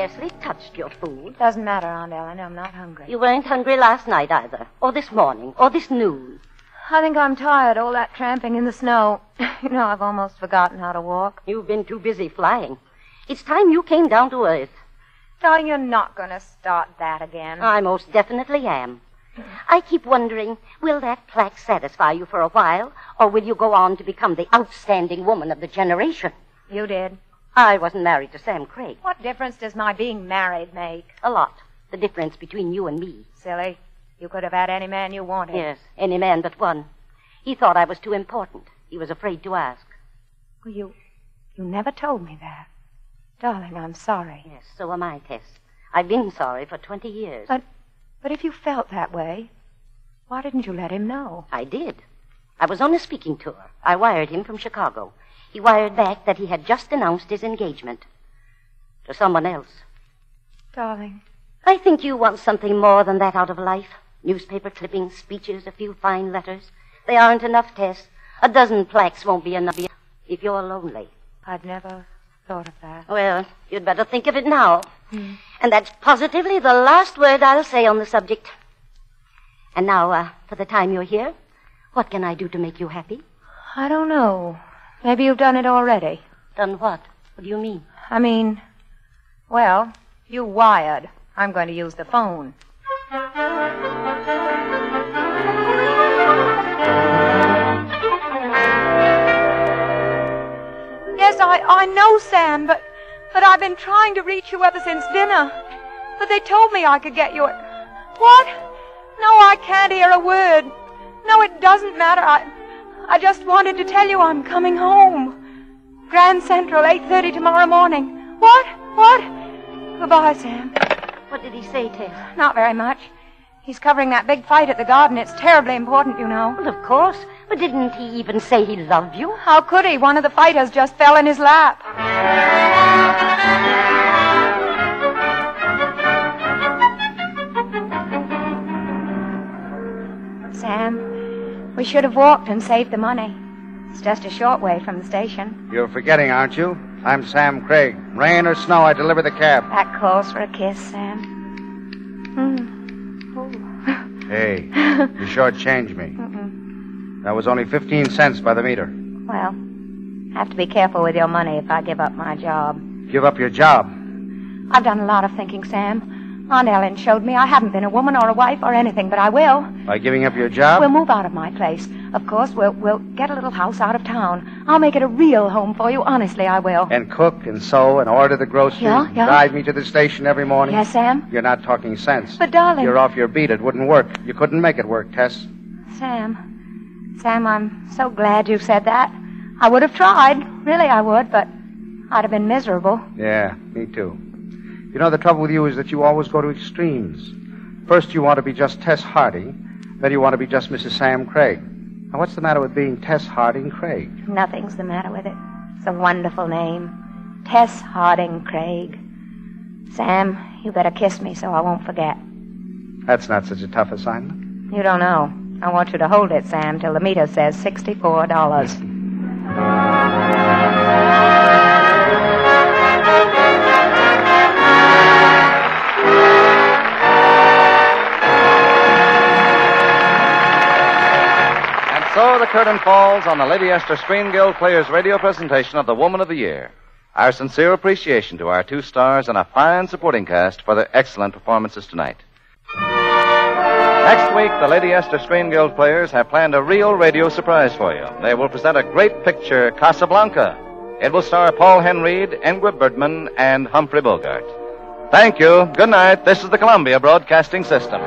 scarcely touched your food. Doesn't matter, Aunt Ellen. I'm not hungry. You weren't hungry last night either, or this morning, or this noon. I think I'm tired, all that tramping in the snow. You know, I've almost forgotten how to walk. You've been too busy flying. It's time you came down to earth. Darling, you're not going to start that again. I most definitely am. I keep wondering, will that plaque satisfy you for a while, or will you go on to become the outstanding woman of the generation? You did. I wasn't married to Sam Craig. What difference does my being married make? A lot. The difference between you and me. Silly. You could have had any man you wanted. Yes, any man but one. He thought I was too important. He was afraid to ask. Well, you never told me that. Darling, I'm sorry. Yes, so am I, Tess. I've been sorry for 20 years. But if you felt that way, why didn't you let him know? I did. I was on a speaking tour. I wired him from Chicago. He wired back that he had just announced his engagement to someone else. Darling. I think you want something more than that out of life. Newspaper clippings, speeches, a few fine letters. They aren't enough, Tess. A dozen plaques won't be enough if you're lonely. I'd never thought of that. Well, you'd better think of it now. And that's positively the last word I'll say on the subject. And now, for the time you're here, what can I do to make you happy? I don't know. Maybe you've done it already. Done what? What do you mean? I mean, well, you wired. I'm going to use the phone. Yes, I know, Sam, but I've been trying to reach you ever since dinner. But they told me I could get you at... What? No, I can't hear a word. No, it doesn't matter. I just wanted to tell you I'm coming home. Grand Central, 8:30 tomorrow morning. What? Goodbye, Sam. What did he say, Tess? Not very much. He's covering that big fight at the garden. It's terribly important, you know. Well, of course. But didn't he even say he loved you? How could he? One of the fighters just fell in his lap. Sam, we should have walked and saved the money. It's just a short way from the station. You're forgetting, aren't you? I'm Sam Craig. Rain or snow, I deliver the cab. That calls for a kiss, Sam. Hey, you shortchanged me. That was only 15 cents by the meter. Well, I have to be careful with your money if I give up my job. Give up your job? I've done a lot of thinking, Sam. Aunt Ellen showed me I haven't been a woman or a wife or anything, but I will. By giving up your job? We'll move out of my place. Of course, we'll get a little house out of town. I'll make it a real home for you. Honestly, I will. And cook and sew and order the groceries. Yeah. Drive me to the station every morning. Yes, Sam? You're not talking sense. But, darling... You're off your beat. It wouldn't work. You couldn't make it work, Tess. Sam, I'm so glad you said that. I would have tried. Really, I would, but I'd have been miserable. Yeah, me too. You know, the trouble with you is that you always go to extremes. First, you want to be just Tess Harding. Then you want to be just Mrs. Sam Craig. Now, what's the matter with being Tess Harding Craig? Nothing's the matter with it. It's a wonderful name. Tess Harding Craig. Sam, you better kiss me so I won't forget. That's not such a tough assignment. You don't know. I want you to hold it, Sam, till the meter says $64. So the curtain falls on the Lady Esther Screen Guild Players radio presentation of the Woman of the Year. Our sincere appreciation to our two stars and a fine supporting cast for their excellent performances tonight. Next week, the Lady Esther Screen Guild Players have planned a real radio surprise for you. They will present a great picture, Casablanca. It will star Paul Henreid, Ingrid Bergman, and Humphrey Bogart. Thank you. Good night. This is the Columbia Broadcasting System.